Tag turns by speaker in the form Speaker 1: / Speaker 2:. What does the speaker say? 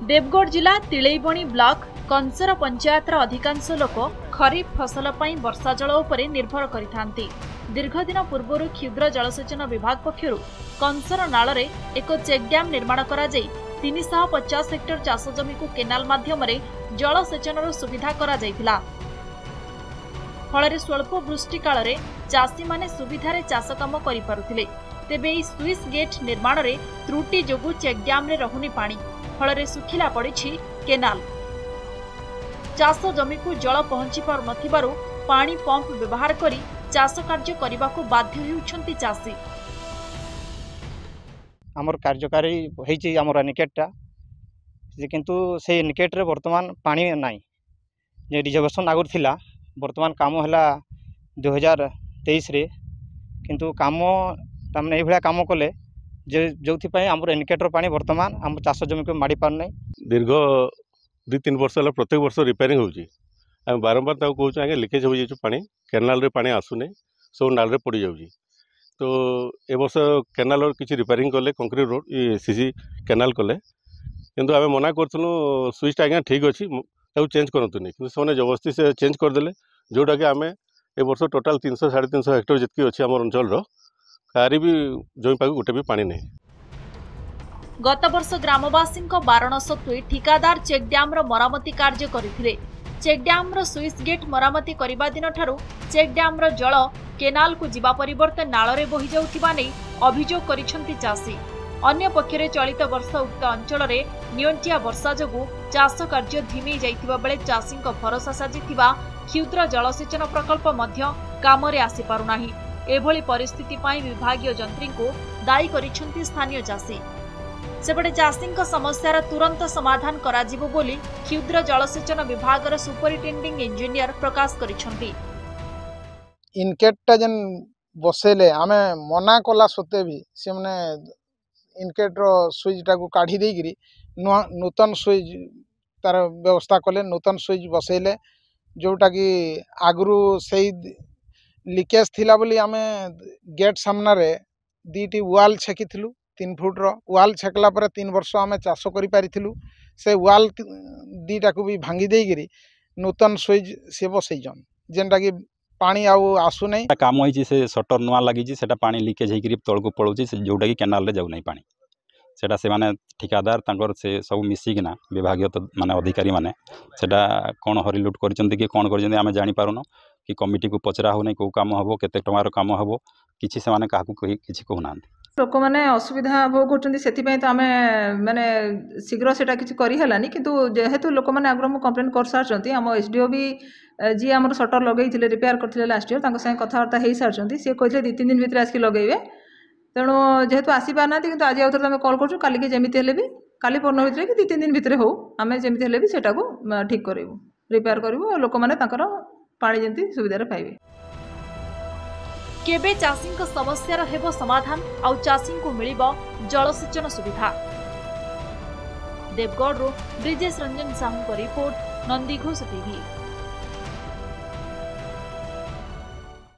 Speaker 1: देवगढ़ जिला तिलैबणी ब्लॉक कंसर पंचायतर अधिकांश लोक खरीफ फसल पर वर्षा जल उपर निर्भर करिथांती। दीर्घ दिन पूर्व क्षुद्र जलसेचन विभाग पक्षरु कंसर नाल एक चेक डैम निर्माण करा जाई 350 हेक्टर चाष जमी को केनाल माध्यम जलसेचन सुविधा करा जाइथिला। फल स्वल्प वृष्टि काल रे चाषी माने सुविधारे चाष काम करि पारुथिले। तेबे ई स्विस गेट निर्माण रे त्रुटि जोगु चेक डैम रे रहुनी पानी, फल सुखिला पड़िछि केनाल। चाष जमी को जल पहुंची पारु नथिबारु पानी पंप व्यवहार करी चाष कार्य करबाकू बाध्य हेउछंती चाषी।
Speaker 2: आमर कार्यकारी होईछि आमर निकेटटा किंतु से निकेट रे वर्तमान पानी नाही। जे रिजर्वेशन आगुर थिला वर्तमान काम हला 2023 रे, किंतु काम तमने एभला काम कले जे जोथि पय आमर निकेटर पानी वर्तमान आम चाष जमी को माडी पार नै।
Speaker 3: दीर्घ 2-3 वर्ष हला प्रत्येक वर्ष रिपेयरिंग होउछि। हम बारंबार ताऊ कहूँ आगे लिकेज हो जाए पानी, केनाल रे पानी आसुने सब नाल रे पड़ जाऊँगी। तो ए वर्ष केनाल किसी रिपेयरिंग कले कंक्रीट रोड सीसी केनाल कले, किंतु आम मना करूँ स्विचटा आज्ञा ठीक अच्छी चेंज करतुनि, कि जबरदस्ती से चेंज करदे जोटा कि आम ए वर्ष टोटाल 300-350 हेक्टर जितकी अच्छी आम अंचल कारी भी जमी पाक गोटे भी पानी नहीं।
Speaker 1: गत वर्ष ग्रामवासी बारण सत्वे ठिकादार चेक डैम मरामती कार्य करथिले। चेक डैम स्विच गेट मरामती करबा दिन ठारू चेक डैम जल केनाल को जिबा परिवर्ते नाल रे बहि जाउथिबा नै अभियोग करिसंती चाषी। अन्य पक्षरे चलित वर्ष उक्त अंचल रे नियंटिया वर्षा जोगु चाष कार्य धिमे जाइथिबा बेले चाषी भरोसा साजिथिबा क्षुद्र जलसेचन प्रकल्प मध्य काम रे आसी पारु नाही। एभली परिस्थिति पई विभागीय जंत्री को दायी करिसंती स्थानीय चाषी। सेपटे चाषी समस्यार तुरंत समाधान कराजिबो बोली क्षुद्र जलसेचन विभागर सुपरिटेंडिंग इंजीनियर प्रकाश करिसंती।
Speaker 4: इनकेटा जन बसेले आमे मना कला सते भी से माने इनकेट रो स्विचटा को काढी देगिरी नूतन स्विच तार व्यवस्था कले, नूतन स्विच बसेले जोटा कि आगरू सेई लीकेज थिला बोली आमे गेट सामना रे दीटी वाल छेकिथिलु। 3 फुट रो वाल छेकला पर 3 वर्ष आमे चाष करि पारिथिलु। से वाल दीटा को भी भांगी देगिरी नूतन स्विच से बसैजन जेनटा कि पानी आउ आसु नै।
Speaker 5: काम होई से शटर नुआ लागि सेटा पानी लीकेज हेकरी तळ को पळौची से जोटा कि केनाल रे जाउ नै पानी। सेटा से माने ठिकादार तांकर से सब मिसी किना विभागीय तो माने अधिकारी माने सेटा कोन हरिलुट करचंती कि कोन करचंती आमे जानि पारुनो, कि कमिटी को पचरा हो नै को काम हबो केते टमारो काम हबो किछि से माने काहू किछि कहू नांती।
Speaker 6: लोक मैंने असुविधा भोग कर आमे माने शीघ्र से करी हेलानी, किंतु जेहेतु लोक मैंने आग्रह कंप्लेन कर सारी आम एसडीओ भी जी आम सटर लगे रिपेयर करते लास्ट ईयर संगे कथबार्ता हो सारी सी कहते 2-3 दिन भितर आसिक लगे। तेणु जेहेतु आसी पारना कि आज आउ थे कल करूँ काली जमीती भी काली परन भितर कि 2-3 दिन भितर हो आम जमीती भी सेटा ठीक करूँ रिपेयर करूँ लोक मैंने पानी जमी सुविधा पाइबे।
Speaker 1: केबे चाषी समस्यार हेबो समाधान आउ चाषी को मिलिबो जलसेचन सुविधा। Deogarh Brijesh Ranjan Sahu report, Nandighosh TV.